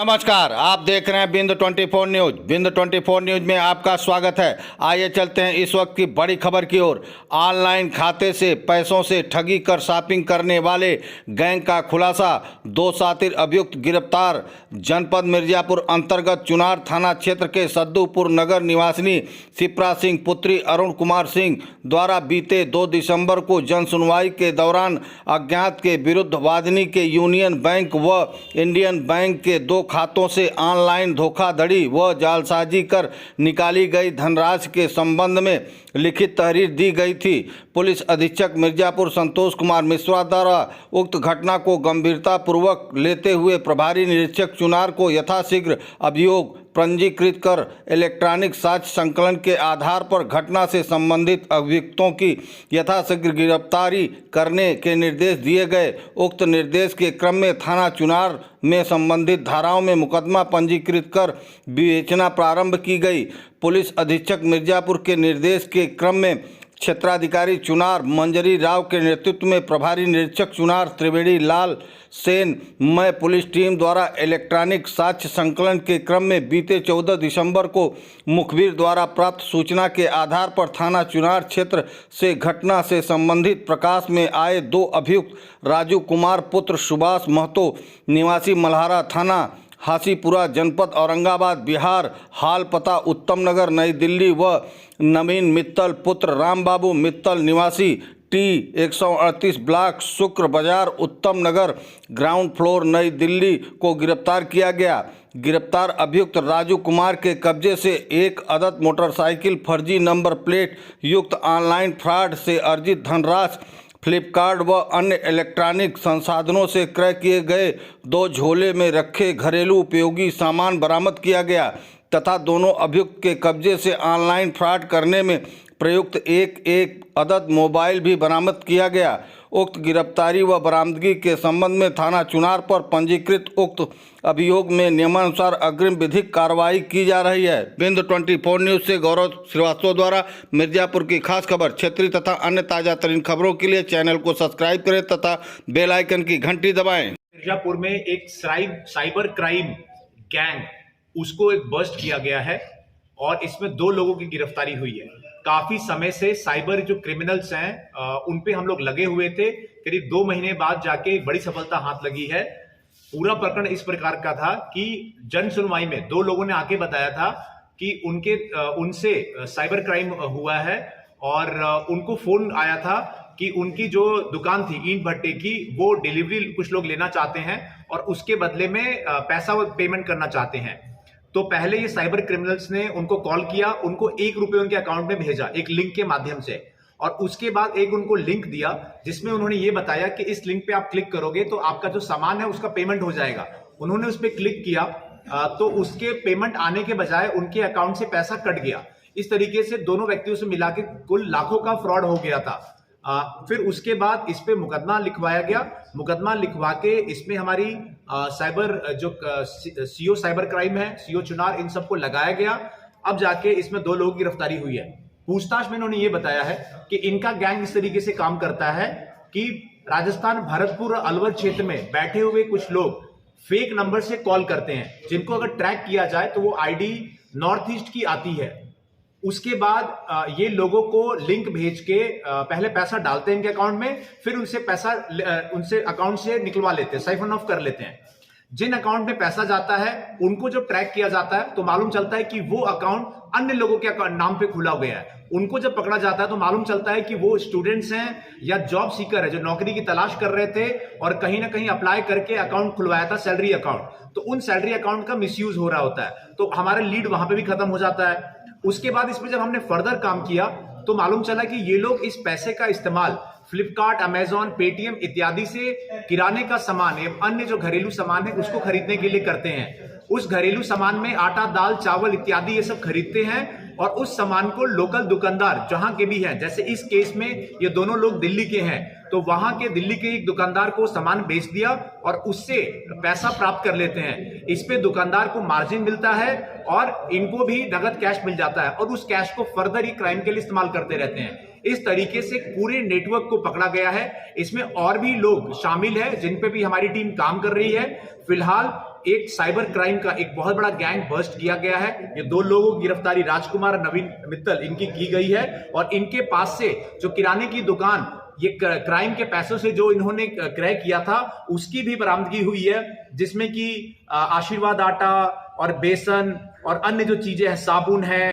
नमस्कार, आप देख रहे हैं बिंदु 24 न्यूज। बिंदु 24 न्यूज में आपका स्वागत है। आइए चलते हैं इस वक्त की बड़ी खबर की ओर। ऑनलाइन खाते से पैसों से ठगी कर शॉपिंग करने वाले गैंग का खुलासा। 2 शातिर अभियुक्त गिरफ्तार। जनपद मिर्जापुर अंतर्गत चुनार थाना क्षेत्र के सद्दूपुर नगर निवासिनी शिप्रा सिंह पुत्री अरुण कुमार सिंह द्वारा बीते 2 दिसंबर को जनसुनवाई के दौरान अज्ञात के विरुद्ध वाधनी के यूनियन बैंक व इंडियन बैंक के 2 खातों से ऑनलाइन धोखाधड़ी व जालसाजी कर निकाली गई धनराशि के संबंध में लिखित तहरीर दी गई थी। पुलिस अधीक्षक मिर्जापुर संतोष कुमार मिश्रा द्वारा उक्त घटना को गंभीरता पूर्वक लेते हुए प्रभारी निरीक्षक चुनार को यथाशीघ्र अभियोग पंजीकृत कर इलेक्ट्रॉनिक साक्ष्य संकलन के आधार पर घटना से संबंधित अभियुक्तों की यथाशीघ्र गिरफ्तारी करने के निर्देश दिए गए। उक्त निर्देश के क्रम में थाना चुनार में संबंधित धाराओं में मुकदमा पंजीकृत कर विवेचना प्रारंभ की गई। पुलिस अधीक्षक मिर्जापुर के निर्देश के क्रम में क्षेत्राधिकारी चुनार मंजरी राव के नेतृत्व में प्रभारी निरीक्षक चुनार त्रिवेणी लाल सेन में पुलिस टीम द्वारा इलेक्ट्रॉनिक साक्ष्य संकलन के क्रम में बीते 14 दिसंबर को मुखबिर द्वारा प्राप्त सूचना के आधार पर थाना चुनार क्षेत्र से घटना से संबंधित प्रकाश में आए 2 अभियुक्त राजू कुमार पुत्र सुभाष महतो निवासी मल्हारा थाना हासीपुरा जनपद औरंगाबाद बिहार हाल पता उत्तम नगर नई दिल्ली व नवीन मित्तल पुत्र रामबाबू मित्तल निवासी टी 138 ब्लॉक शुक्र बाजार उत्तम नगर ग्राउंड फ्लोर नई दिल्ली को गिरफ्तार किया गया। गिरफ्तार अभियुक्त राजू कुमार के कब्जे से 1 अदद मोटरसाइकिल फर्जी नंबर प्लेट युक्त ऑनलाइन फ्रॉड से अर्जित धनराशि फ्लिपकार्ट व अन्य इलेक्ट्रॉनिक संसाधनों से क्रय किए गए 2 झोले में रखे घरेलू उपयोगी सामान बरामद किया गया तथा दोनों अभियुक्त के कब्जे से ऑनलाइन फ्रॉड करने में प्रयुक्त एक अदद मोबाइल भी बरामद किया गया। उक्त गिरफ्तारी व बरामदगी के संबंध में थाना चुनार पर पंजीकृत उक्त अभियोग में नियमानुसार अग्रिम विधिक कार्रवाई की जा रही है। बिंदु 24 न्यूज से गौरव श्रीवास्तव द्वारा मिर्जापुर की खास खबर। क्षेत्रीय तथा अन्य ताजा तरीन खबरों के लिए चैनल को सब्सक्राइब करें तथा बेल आइकन की घंटी दबाएं। मिर्जापुर में एक साइबर क्राइम गैंग उसको एक बस्ट किया गया है और इसमें 2 लोगों की गिरफ्तारी हुई है। काफी समय से साइबर जो क्रिमिनल्स हैं उन पे हम लोग लगे हुए थे। करीब 2 महीने बाद जाके बड़ी सफलता हाथ लगी है। पूरा प्रकरण इस प्रकार का था कि जन सुनवाई में 2 लोगों ने आके बताया था कि उनसे साइबर क्राइम हुआ है और उनको फोन आया था कि उनकी जो दुकान थी ईंट भट्टे की वो डिलीवरी कुछ लोग लेना चाहते हैं और उसके बदले में पैसा पेमेंट करना चाहते हैं। तो पहले ये साइबर क्रिमिनल्स ने उनको कॉल किया, उनको 1 रुपये उनके अकाउंट में भेजा एक लिंक के माध्यम से और उसके बाद एक उनको लिंक दिया जिसमें उन्होंने ये बताया कि इस लिंक पे आप क्लिक करोगे तो आपका जो सामान है उसका पेमेंट हो जाएगा। उन्होंने उस पर क्लिक किया तो उसके पेमेंट आने के बजाय उनके अकाउंट से पैसा कट गया। इस तरीके से दोनों व्यक्तियों से मिला के कुल लाखों का फ्रॉड हो गया था। फिर उसके बाद इस पे मुकदमा लिखवाया गया। मुकदमा लिखवा के इसमें हमारी साइबर जो सीओ साइबर क्राइम है, सीओ चुनार, इन सबको लगाया गया। अब जाके इसमें 2 लोगों की गिरफ्तारी हुई है। पूछताछ में इन्होंने ये बताया है कि इनका गैंग इस तरीके से काम करता है कि राजस्थान भरतपुर और अलवर क्षेत्र में बैठे हुए कुछ लोग फेक नंबर से कॉल करते हैं, जिनको अगर ट्रैक किया जाए तो वो आईडी नॉर्थ ईस्ट की आती है। उसके बाद ये लोगों को लिंक भेज के पहले पैसा डालते हैं इनके अकाउंट में, फिर उनसे अकाउंट से निकलवा लेते हैं, साइफन ऑफ कर लेते हैं। जिन अकाउंट में पैसा जाता है उनको जब ट्रैक किया जाता है तो मालूम चलता है कि वो अकाउंट अन्य लोगों के नाम पे खुला गया है। उनको जब पकड़ा जाता है तो मालूम चलता है कि वो स्टूडेंट्स हैं या जॉब सीकर है जो नौकरी की तलाश कर रहे थे और कहीं ना कहीं अप्लाई करके अकाउंट खुलवाया था, सैलरी अकाउंट। तो उन सैलरी अकाउंट का मिसयूज हो रहा होता है, तो हमारा लीड वहां पे भी खत्म हो जाता है। उसके बाद इसमें जब हमने फर्दर काम किया तो मालूम चला कि ये लोग इस पैसे का इस्तेमाल फ्लिपकार्ट, अमेजॉन, पेटीएम इत्यादि से किराने का सामान एवं अन्य जो घरेलू सामान है उसको खरीदने के लिए करते हैं। उस घरेलू सामान में आटा, दाल, चावल इत्यादि ये सब खरीदते हैं और उस सामान को लोकल दुकानदार जहां के भी हैं, जैसे इस केस में ये दोनों लोग दिल्ली के हैं, तो वहां के दिल्ली के एक दुकानदार को सामान बेच दिया और उससे पैसा प्राप्त कर लेते हैं। इस पे दुकानदार को मार्जिन मिलता है और इनको भी नगद कैश मिल जाता है और उस कैश को फर्दर ही क्राइम के लिए इस्तेमाल करते रहते हैं। इस तरीके से पूरे नेटवर्क को पकड़ा गया है। इसमें और भी लोग शामिल है जिन पे भी हमारी टीम काम कर रही है। फिलहाल एक साइबर क्राइम का एक बहुत बड़ा गैंग बस्ट किया गया है। ये 2 लोगों की गिरफ्तारी राजकुमार और नवीन मित्तल इनकी की गई है और इनके पास से जो किराने की दुकान ये क्राइम के पैसों से जो इन्होंने क्रय किया था उसकी भी बरामदगी हुई है, जिसमें कि आशीर्वाद आटा और बेसन और अन्य जो चीजें हैं, साबुन है।